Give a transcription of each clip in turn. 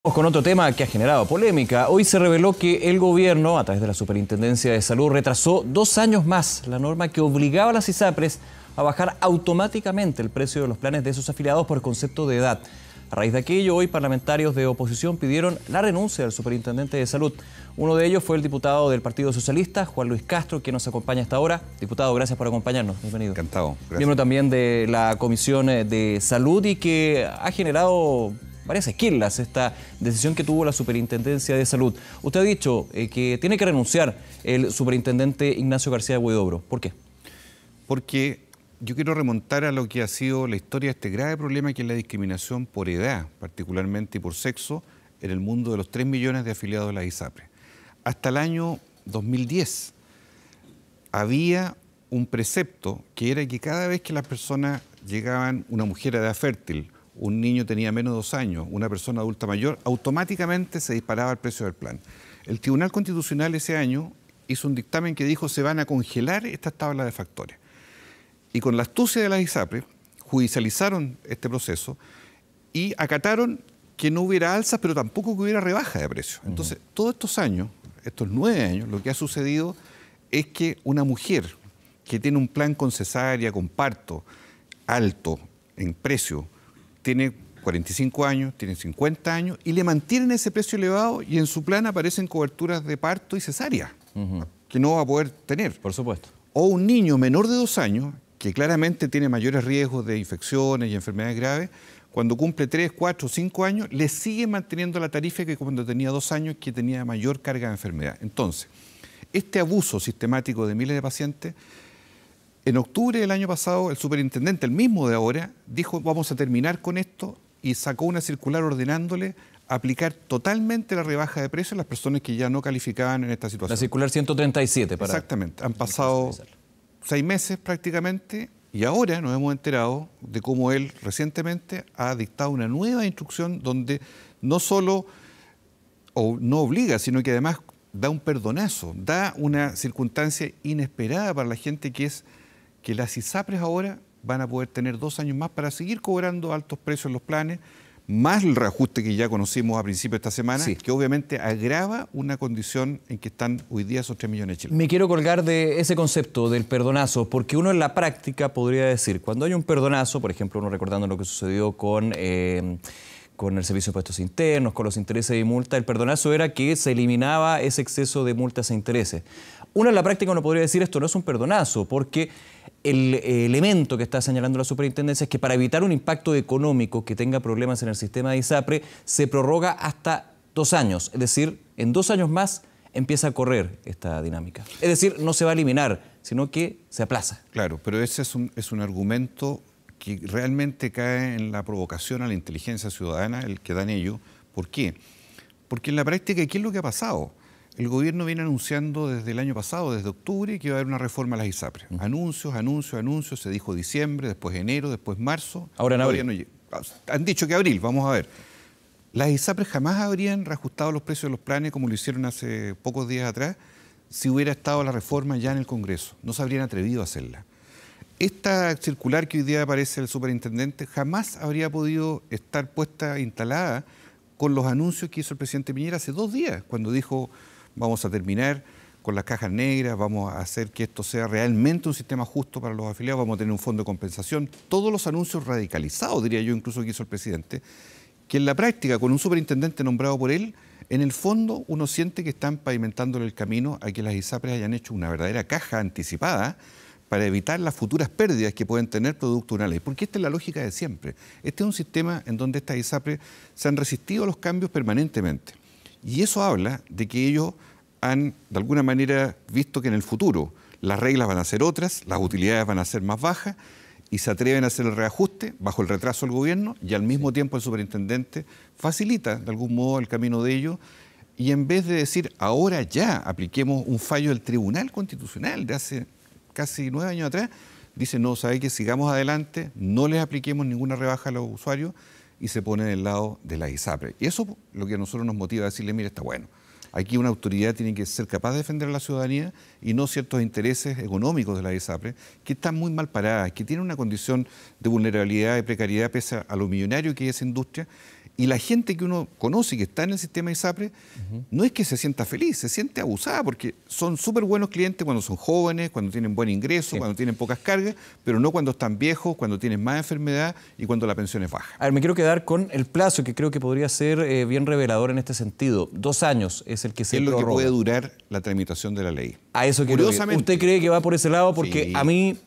Con otro tema que ha generado polémica. Hoy se reveló que el gobierno, a través de la Superintendencia de Salud, retrasó 2 años más la norma que obligaba a las ISAPRES a bajar automáticamente el precio de los planes de sus afiliados por concepto de edad. A raíz de aquello, hoy parlamentarios de oposición pidieron la renuncia del Superintendente de Salud. Uno de ellos fue el diputado del Partido Socialista, Juan Luis Castro, que nos acompaña hasta ahora. Diputado, gracias por acompañarnos. Bienvenido. Encantado. Gracias. Miembro también de la Comisión de Salud y que ha generado varias esquilas esta decisión que tuvo la Superintendencia de Salud. Usted ha dicho que tiene que renunciar el superintendente Ignacio García de Huidobro. ¿Por qué? Porque yo quiero remontar a lo que ha sido la historia de este grave problema, que es la discriminación por edad, particularmente y por sexo, en el mundo de los 3 millones de afiliados de la ISAPRE. Hasta el año 2010 había un precepto que era que cada vez que las personas llegaban, una mujer a edad fértil, un niño tenía menos de 2 años, una persona adulta mayor, automáticamente se disparaba el precio del plan. El Tribunal Constitucional ese año hizo un dictamen que dijo se van a congelar estas tablas de factores. Y con la astucia de las ISAPRES judicializaron este proceso y acataron que no hubiera alzas, pero tampoco que hubiera rebaja de precios. Entonces, todos estos años, estos 9 años, lo que ha sucedido es que una mujer que tiene un plan con cesárea, con parto, alto en precio, tiene 45 años, tiene 50 años y le mantienen ese precio elevado y en su plan aparecen coberturas de parto y cesárea, que no va a poder tener. Por supuesto. O un niño menor de 2 años, que claramente tiene mayores riesgos de infecciones y enfermedades graves, cuando cumple 3, 4, 5 años, le sigue manteniendo la tarifa que cuando tenía 2 años, que tenía mayor carga de enfermedad. Entonces, este abuso sistemático de miles de pacientes, en octubre del año pasado, el superintendente, el mismo de ahora, dijo vamos a terminar con esto y sacó una circular ordenándole aplicar totalmente la rebaja de precios a las personas que ya no calificaban en esta situación. La circular 137 para... Exactamente. Han pasado 6 meses prácticamente y ahora nos hemos enterado de cómo él recientemente ha dictado una nueva instrucción donde no solo no obliga, sino que además da un perdonazo, da una circunstancia inesperada para la gente, que es que las ISAPRES ahora van a poder tener 2 años más para seguir cobrando altos precios en los planes, más el reajuste que ya conocimos a principios de esta semana, sí, que obviamente agrava una condición en que están hoy día esos 3 millones de chilenos. Me quiero colgar de ese concepto del perdonazo, porque uno en la práctica podría decir, cuando hay un perdonazo, por ejemplo, uno recordando lo que sucedió con el Servicio de Impuestos Internos, con los intereses y multas, el perdonazo era que se eliminaba ese exceso de multas e intereses. Uno en la práctica no podría decir esto no es un perdonazo, porque el elemento que está señalando la superintendencia es que para evitar un impacto económico que tenga problemas en el sistema de ISAPRE, se prorroga hasta 2 años. Es decir, en 2 años más empieza a correr esta dinámica. Es decir, no se va a eliminar, sino que se aplaza. Claro, pero ese es un argumento que realmente cae en la provocación a la inteligencia ciudadana, el que dan ellos. ¿Por qué? Porque en la práctica, ¿qué es lo que ha pasado? El gobierno viene anunciando desde el año pasado, desde octubre, que iba a haber una reforma a las ISAPRES. Anuncios, anuncios, anuncios. Se dijo diciembre, después enero, después marzo. Ahora en abril. No, han dicho que abril, vamos a ver. Las ISAPRES jamás habrían reajustado los precios de los planes como lo hicieron hace pocos días atrás si hubiera estado la reforma ya en el Congreso. No se habrían atrevido a hacerla. Esta circular que hoy día aparece el superintendente jamás habría podido estar instalada con los anuncios que hizo el presidente Piñera hace 2 días, cuando dijo vamos a terminar con las cajas negras, vamos a hacer que esto sea realmente un sistema justo para los afiliados, vamos a tener un fondo de compensación. Todos los anuncios radicalizados, diría yo, incluso que hizo el presidente, que en la práctica, con un superintendente nombrado por él, en el fondo uno siente que están pavimentándole el camino a que las ISAPRES hayan hecho una verdadera caja anticipada para evitar las futuras pérdidas que pueden tener producto de una ley. Porque esta es la lógica de siempre. Este es un sistema en donde estas ISAPRES se han resistido a los cambios permanentemente. Y eso habla de que ellos han, de alguna manera, visto que en el futuro las reglas van a ser otras, las utilidades van a ser más bajas, y se atreven a hacer el reajuste bajo el retraso del gobierno, y al mismo tiempo el superintendente facilita de algún modo el camino de ellos, y en vez de decir ahora ya apliquemos un fallo del Tribunal Constitucional de hace casi 9 años atrás, dice no, sabe que sigamos adelante, no les apliquemos ninguna rebaja a los usuarios, y se pone del lado de la ISAPRE. Y eso lo que a nosotros nos motiva a decirle, mire, está bueno. Aquí una autoridad tiene que ser capaz de defender a la ciudadanía y no ciertos intereses económicos de la ISAPRE, que están muy mal paradas, que tienen una condición de vulnerabilidad y precariedad pese a lo millonario que es esa industria, Y la gente que uno conoce que está en el sistema ISAPRE, no es que se sienta feliz, se siente abusada, porque son súper buenos clientes cuando son jóvenes, cuando tienen buen ingreso, cuando tienen pocas cargas, pero no cuando están viejos, cuando tienen más enfermedad y cuando la pensión es baja. A ver, me quiero quedar con el plazo, que creo que podría ser bien revelador en este sentido. 2 años es el que se prorroga. Es lo que puede durar la tramitación de la ley. A eso quiero ir. ¿Usted cree que va por ese lado? Porque a mí...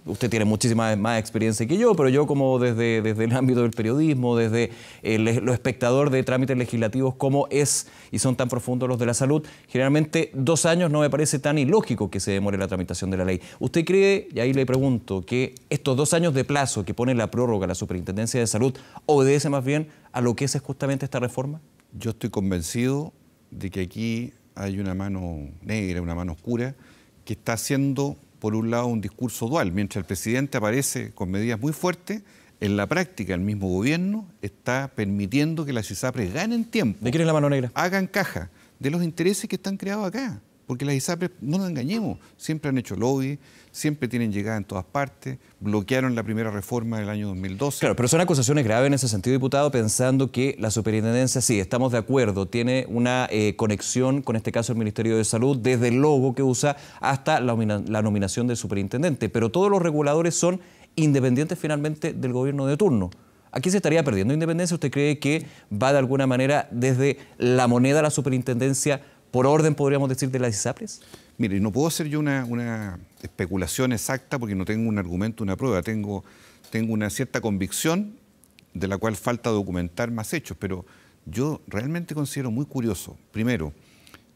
usted tiene muchísima más experiencia que yo, pero yo como desde el ámbito del periodismo, desde lo espectador de trámites legislativos como es y son tan profundos los de la salud, generalmente 2 años no me parece tan ilógico que se demore la tramitación de la ley. ¿Usted cree, y ahí le pregunto, que estos 2 años de plazo que pone la prórroga la Superintendencia de Salud obedece más bien a lo que es justamente esta reforma? Yo estoy convencido de que aquí hay una mano negra, una mano oscura, que está haciendo, por un lado, un discurso dual. Mientras el presidente aparece con medidas muy fuertes, en la práctica el mismo gobierno está permitiendo que las ISAPRES ganen tiempo. ¿De quién es la mano negra? Hagan caja de los intereses que están creados acá. Porque las ISAPRES, no nos engañemos, siempre han hecho lobby, siempre tienen llegada en todas partes, bloquearon la primera reforma del año 2012. Claro, pero son acusaciones graves en ese sentido, diputado, pensando que la superintendencia, sí, estamos de acuerdo, tiene una conexión con este caso el Ministerio de Salud, desde el logo que usa hasta la nominación del superintendente, pero todos los reguladores son independientes finalmente del gobierno de turno. ¿Aquí se estaría perdiendo independencia? ¿Usted cree que va de alguna manera desde la moneda a la superintendencia por orden, podríamos decir, de las ISAPRES? Mire, no puedo hacer yo una especulación exacta porque no tengo un argumento, una prueba. Tengo una cierta convicción de la cual falta documentar más hechos, pero yo realmente considero muy curioso, primero,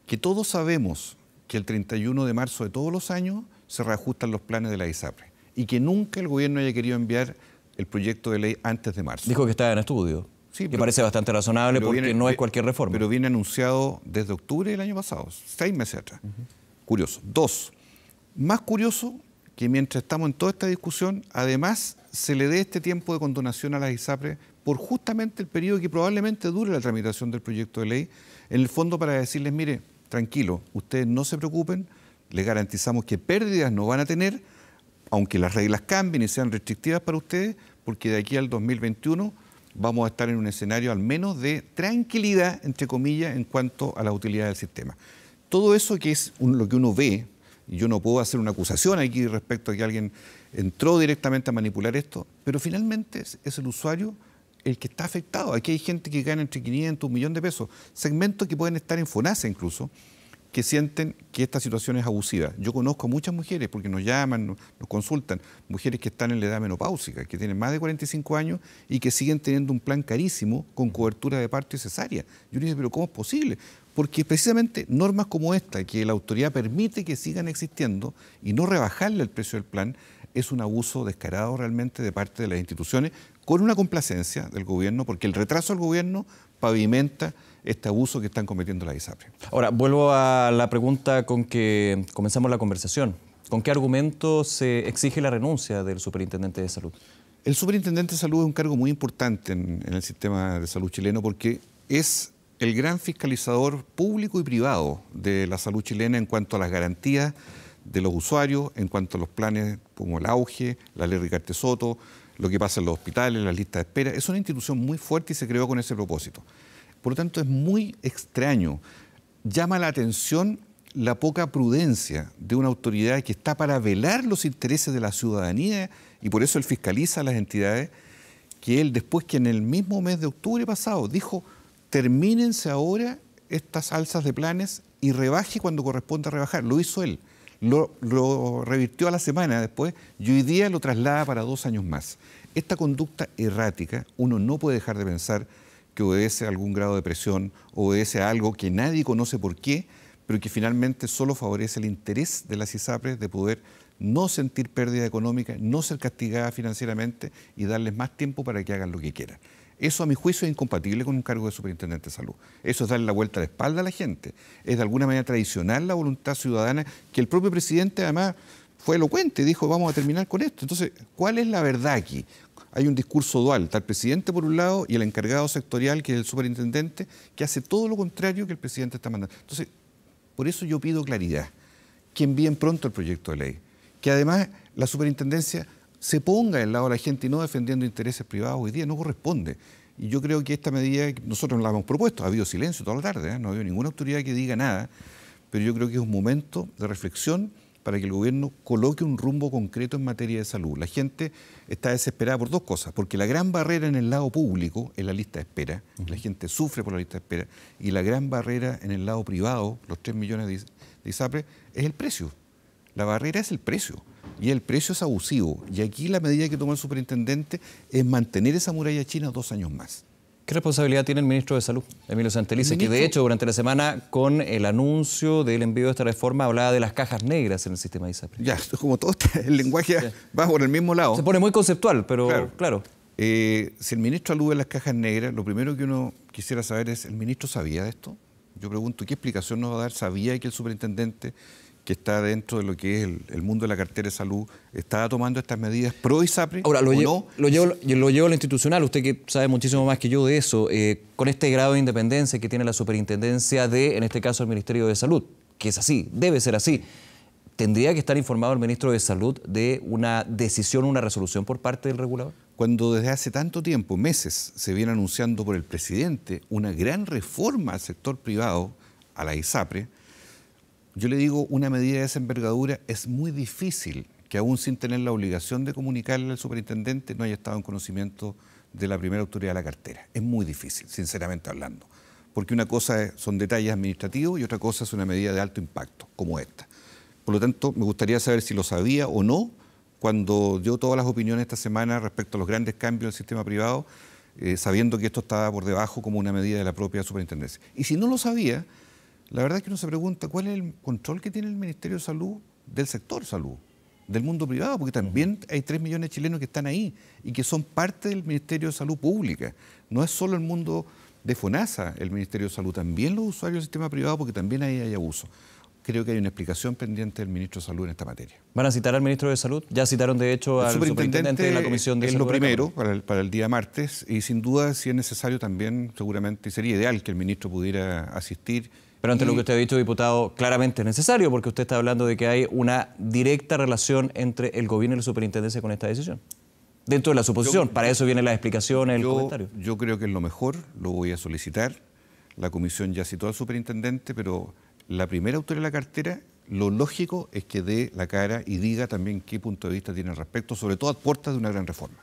que todos sabemos que el 31 de marzo de todos los años se reajustan los planes de la ISAPRES y que nunca el gobierno haya querido enviar el proyecto de ley antes de marzo. Dijo que estaba en estudio. Sí, que parece bastante razonable porque no es cualquier reforma. Pero viene anunciado desde octubre del año pasado, 6 meses atrás. Curioso. 2, más curioso que mientras estamos en toda esta discusión, además se le dé este tiempo de condonación a las ISAPRES por justamente el periodo que probablemente dure la tramitación del proyecto de ley, en el fondo para decirles, mire, tranquilo, ustedes no se preocupen, les garantizamos que pérdidas no van a tener, aunque las reglas cambien y sean restrictivas para ustedes, porque de aquí al 2021... vamos a estar en un escenario al menos de tranquilidad, entre comillas, en cuanto a la utilidad del sistema. Todo eso que es lo que uno ve, y yo no puedo hacer una acusación aquí respecto a que alguien entró directamente a manipular esto, pero finalmente es el usuario el que está afectado. Aquí hay gente que gana entre 500, 1 millón de pesos, segmentos que pueden estar en FONASA incluso, que sienten que esta situación es abusiva. Yo conozco a muchas mujeres, porque nos llaman, nos consultan, mujeres que están en la edad menopáusica, que tienen más de 45 años y que siguen teniendo un plan carísimo con cobertura de parto y cesárea. Yo les digo, pero ¿cómo es posible? Porque precisamente normas como esta, que la autoridad permite que sigan existiendo y no rebajarle el precio del plan, es un abuso descarado realmente de parte de las instituciones, con una complacencia del gobierno, porque el retraso del gobierno pavimenta este abuso que están cometiendo las ISAPRES. Ahora, vuelvo a la pregunta con que comenzamos la conversación. ¿Con qué argumento se exige la renuncia del superintendente de salud? El superintendente de salud es un cargo muy importante en el sistema de salud chileno porque es el gran fiscalizador público y privado de la salud chilena en cuanto a las garantías de los usuarios, en cuanto a los planes como el auge, la ley Ricardo Soto, lo que pasa en los hospitales, las listas de espera. Es una institución muy fuerte y se creó con ese propósito. Por lo tanto, es muy extraño. Llama la atención la poca prudencia de una autoridad que está para velar los intereses de la ciudadanía y por eso él fiscaliza a las entidades, que él después que en el mismo mes de octubre pasado dijo, termínense ahora estas alzas de planes y rebaje cuando corresponda rebajar. Lo hizo él. Lo revirtió a la semana después y hoy día lo traslada para 2 años más. Esta conducta errática, uno no puede dejar de pensar que obedece a algún grado de presión, obedece a algo que nadie conoce por qué, pero que finalmente solo favorece el interés de las ISAPRES de poder no sentir pérdida económica, no ser castigada financieramente y darles más tiempo para que hagan lo que quieran. Eso, a mi juicio, es incompatible con un cargo de superintendente de salud. Eso es darle la vuelta a la espalda a la gente. Es de alguna manera traicionar la voluntad ciudadana, que el propio presidente además fue elocuente, dijo vamos a terminar con esto. Entonces, ¿cuál es la verdad aquí? Hay un discurso dual, está el presidente por un lado y el encargado sectorial, que es el superintendente, que hace todo lo contrario que el presidente está mandando. Entonces, por eso yo pido claridad, que envíen pronto el proyecto de ley, que además la superintendencia se ponga del lado de la gente y no defendiendo intereses privados hoy día, no corresponde. Y yo creo que esta medida, nosotros la hemos propuesto, ha habido silencio toda la tarde, no ha habido ninguna autoridad que diga nada, pero yo creo que es un momento de reflexión para que el gobierno coloque un rumbo concreto en materia de salud. La gente está desesperada por dos cosas, porque la gran barrera en el lado público es la lista de espera, la gente sufre por la lista de espera, y la gran barrera en el lado privado, los 3 millones de ISAPRE, es el precio. La barrera es el precio, y el precio es abusivo. Y aquí la medida que toma el superintendente es mantener esa muralla china 2 años más. ¿Qué responsabilidad tiene el ministro de Salud, Emilio Santelice, que de hecho durante la semana con el anuncio del envío de esta reforma hablaba de las cajas negras en el sistema de ISAPRE? Ya, como todo el lenguaje va por el mismo lado. Se pone muy conceptual, pero claro. Si el ministro alude a las cajas negras, lo primero que uno quisiera saber es, ¿el ministro sabía de esto? Yo pregunto, ¿qué explicación nos va a dar? ¿Sabía que el superintendente, que está dentro de lo que es el mundo de la cartera de salud, estaba tomando estas medidas pro ISAPRE? Ahora, lo llevo a lo institucional, usted que sabe muchísimo más que yo de eso, con este grado de independencia que tiene la superintendencia de, en este caso, el Ministerio de Salud, que es así, debe ser así. ¿Tendría que estar informado el ministro de Salud de una decisión, una resolución por parte del regulador? Cuando desde hace tanto tiempo, meses, se viene anunciando por el presidente una gran reforma al sector privado, a la ISAPRE, yo le digo, una medida de esa envergadura es muy difícil que aún sin tener la obligación de comunicarle al superintendente no haya estado en conocimiento de la primera autoridad de la cartera. Es muy difícil, sinceramente hablando, porque una cosa son detalles administrativos y otra cosa es una medida de alto impacto, como esta. Por lo tanto, me gustaría saber si lo sabía o no cuando dio todas las opiniones esta semana respecto a los grandes cambios del sistema privado, sabiendo que esto estaba por debajo como una medida de la propia superintendencia. Y si no lo sabía, la verdad es que uno se pregunta cuál es el control que tiene el Ministerio de Salud del sector salud, del mundo privado, porque también hay 3 millones de chilenos que están ahí y que son parte del Ministerio de Salud Pública. No es solo el mundo de FONASA el Ministerio de Salud, también los usuarios del sistema privado, porque también ahí hay abuso. Creo que hay una explicación pendiente del ministro de Salud en esta materia. ¿Van a citar al ministro de Salud? Ya citaron de hecho al superintendente de la Comisión de Salud. Es lo primero para el día martes y sin duda si es necesario también seguramente sería ideal que el ministro pudiera asistir. Pero ante lo que usted ha dicho, diputado, claramente es necesario porque usted está hablando de que hay una directa relación entre el gobierno y la superintendencia con esta decisión. Dentro de la suposición, para eso vienen las explicaciones, el comentario. Yo creo que es lo mejor, lo voy a solicitar. La comisión ya citó al superintendente, pero la primera autoridad de la cartera, lo lógico es que dé la cara y diga también qué punto de vista tiene al respecto, sobre todo a puertas de una gran reforma.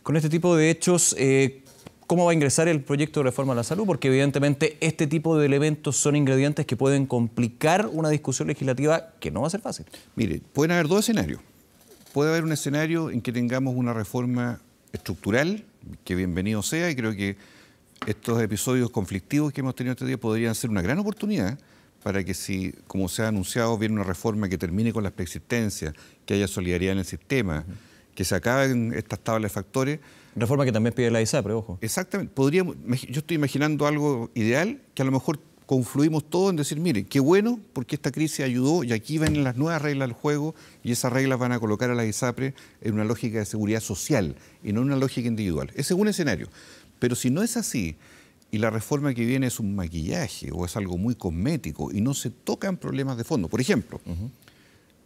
Con este tipo de hechos, ¿cómo va a ingresar el proyecto de reforma a la salud? Porque evidentemente este tipo de elementos son ingredientes que pueden complicar una discusión legislativa que no va a ser fácil. Mire, pueden haber dos escenarios. Puede haber un escenario en que tengamos una reforma estructural, que bienvenido sea, y creo que estos episodios conflictivos que hemos tenido este día podrían ser una gran oportunidad para que si, como se ha anunciado, viene una reforma que termine con las preexistencias, que haya solidaridad en el sistema, que se acaben estas tablas de factores. Reforma que también pide la ISAPRE, ojo. Exactamente. Yo estoy imaginando algo ideal, que a lo mejor confluimos todos en decir, mire, qué bueno, porque esta crisis ayudó y aquí vienen las nuevas reglas del juego y esas reglas van a colocar a la ISAPRE en una lógica de seguridad social y no en una lógica individual. Ese es un escenario. Pero si no es así y la reforma que viene es un maquillaje o es algo muy cosmético y no se tocan problemas de fondo, por ejemplo,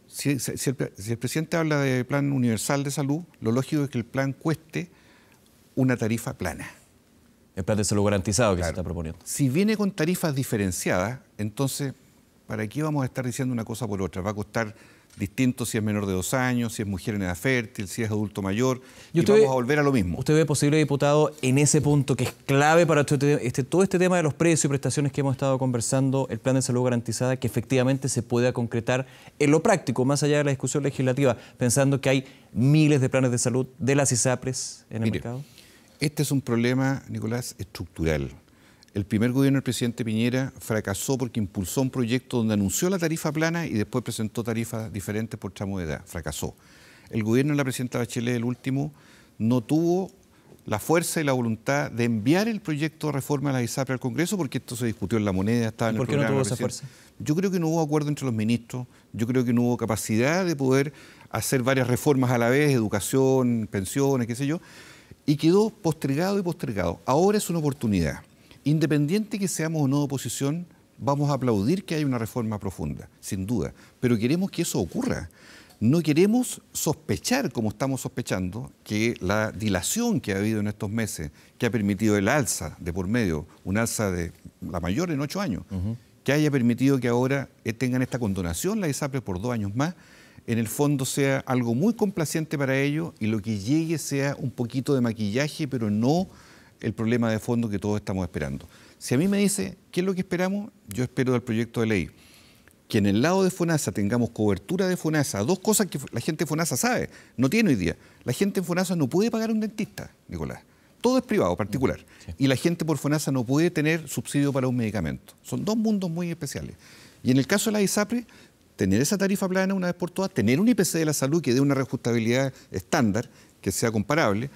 si el presidente habla de plan universal de salud, lo lógico es que el plan cueste una tarifa plana. El plan de salud garantizado que se está proponiendo. Si viene con tarifas diferenciadas, entonces, ¿para qué vamos a estar diciendo una cosa por otra? Va a costar distinto si es menor de 2 años, si es mujer en edad fértil, si es adulto mayor, y vamos a volver a lo mismo. ¿Usted ve posible, diputado, en ese punto que es clave para todo este tema de los precios y prestaciones que hemos estado conversando, el plan de salud garantizada, que efectivamente se pueda concretar en lo práctico, más allá de la discusión legislativa, pensando que hay miles de planes de salud de las ISAPRES en el mercado? Este es un problema, Nicolás, estructural. El primer gobierno del presidente Piñera fracasó porque impulsó un proyecto donde anunció la tarifa plana y después presentó tarifas diferentes por tramo de edad. Fracasó. El gobierno de la presidenta Bachelet, el último, no tuvo la fuerza y la voluntad de enviar el proyecto de reforma a la ISAPRE al Congreso porque esto se discutió en la moneda, estaba en el programa. ¿Por qué no tuvo esa fuerza? Yo creo que no hubo acuerdo entre los ministros, yo creo que no hubo capacidad de poder hacer varias reformas a la vez, educación, pensiones, qué sé yo, y quedó postergado y postergado. Ahora es una oportunidad. Independiente que seamos o no de oposición, vamos a aplaudir que haya una reforma profunda, sin duda, pero queremos que eso ocurra. No queremos sospechar, como estamos sospechando, que la dilación que ha habido en estos meses, que ha permitido el alza de por medio, un alza de la mayor en 8 años, que haya permitido que ahora tengan esta condonación la ISAPRES por 2 años más, en el fondo sea algo muy complaciente para ellos y lo que llegue sea un poquito de maquillaje, pero no el problema de fondo que todos estamos esperando. Si a mí me dice, ¿qué es lo que esperamos? Yo espero del proyecto de ley que en el lado de FONASA tengamos cobertura de FONASA. 2 cosas que la gente de FONASA sabe, no tiene hoy día. La gente en FONASA no puede pagar un dentista, Nicolás. Todo es privado, particular. Sí. Y la gente por FONASA no puede tener subsidio para un medicamento. Son 2 mundos muy especiales. Y en el caso de la ISAPRES, tener esa tarifa plana una vez por todas, tener un IPC de la salud que dé una reajustabilidad estándar, que sea comparable,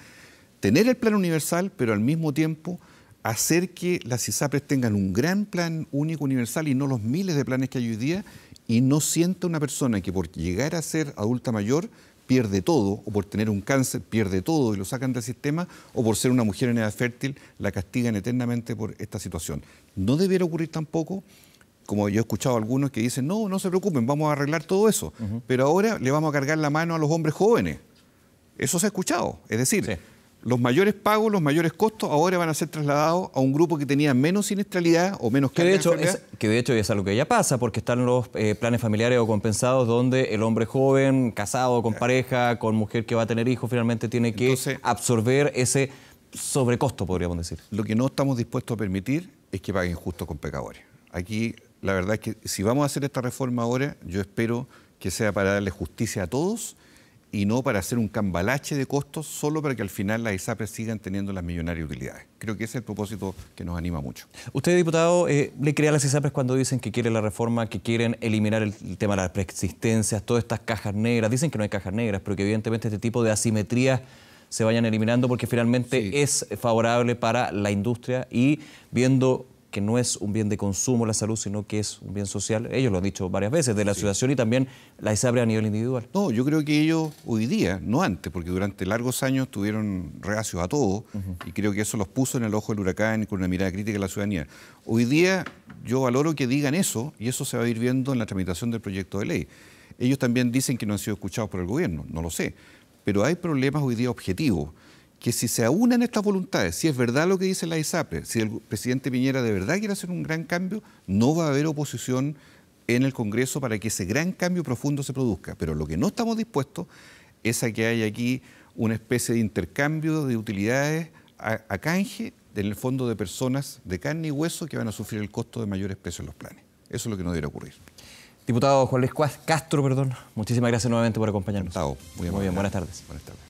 tener el plan universal, pero al mismo tiempo hacer que las ISAPRES tengan un gran plan único universal y no los miles de planes que hay hoy día, y no sienta una persona que por llegar a ser adulta mayor pierde todo, o por tener un cáncer pierde todo y lo sacan del sistema, o por ser una mujer en edad fértil la castigan eternamente por esta situación. No debiera ocurrir tampoco, como yo he escuchado a algunos que dicen, no, no se preocupen, vamos a arreglar todo eso, pero ahora le vamos a cargar la mano a los hombres jóvenes. Eso se ha escuchado, es decir, sí, los mayores pagos, los mayores costos ahora van a ser trasladados a un grupo que tenía menos siniestralidad o menos carga de enfermedad. Que de hecho es algo que ya pasa, porque están los planes familiares o compensados donde el hombre joven, casado, con pareja, con mujer que va a tener hijos, finalmente tiene que absorber ese sobrecosto, podríamos decir. Lo que no estamos dispuestos a permitir es que paguen justo con pecadores. Aquí la verdad es que si vamos a hacer esta reforma ahora, yo espero que sea para darle justicia a todos y no para hacer un cambalache de costos solo para que al final las ISAPRES sigan teniendo las millonarias utilidades. Creo que ese es el propósito que nos anima mucho. Usted, diputado, le cree a las ISAPRES cuando dicen que quieren la reforma, que quieren eliminar el tema de las preexistencias, todas estas cajas negras. Dicen que no hay cajas negras, pero que evidentemente este tipo de asimetrías se vayan eliminando porque finalmente es favorable para la industria y viendo que no es un bien de consumo la salud, sino que es un bien social. Ellos lo han dicho varias veces, de la asociación y también la ISAPRES a nivel individual. No, yo creo que ellos hoy día, no antes, porque durante largos años estuvieron reacios a todo y creo que eso los puso en el ojo del huracán y con una mirada crítica a la ciudadanía. Hoy día yo valoro que digan eso y eso se va a ir viendo en la tramitación del proyecto de ley. Ellos también dicen que no han sido escuchados por el gobierno, no lo sé, pero hay problemas hoy día objetivos que si se aunan estas voluntades, si es verdad lo que dice la ISAPRES, si el presidente Piñera de verdad quiere hacer un gran cambio, no va a haber oposición en el Congreso para que ese gran cambio profundo se produzca. Pero lo que no estamos dispuestos es a que haya aquí una especie de intercambio de utilidades a canje, en el fondo, de personas de carne y hueso que van a sufrir el costo de mayores pesos en los planes. Eso es lo que no debería ocurrir. Diputado Juan Luis Castro, muchísimas gracias nuevamente por acompañarnos. Muy bien, buenas tardes. Buenas tardes.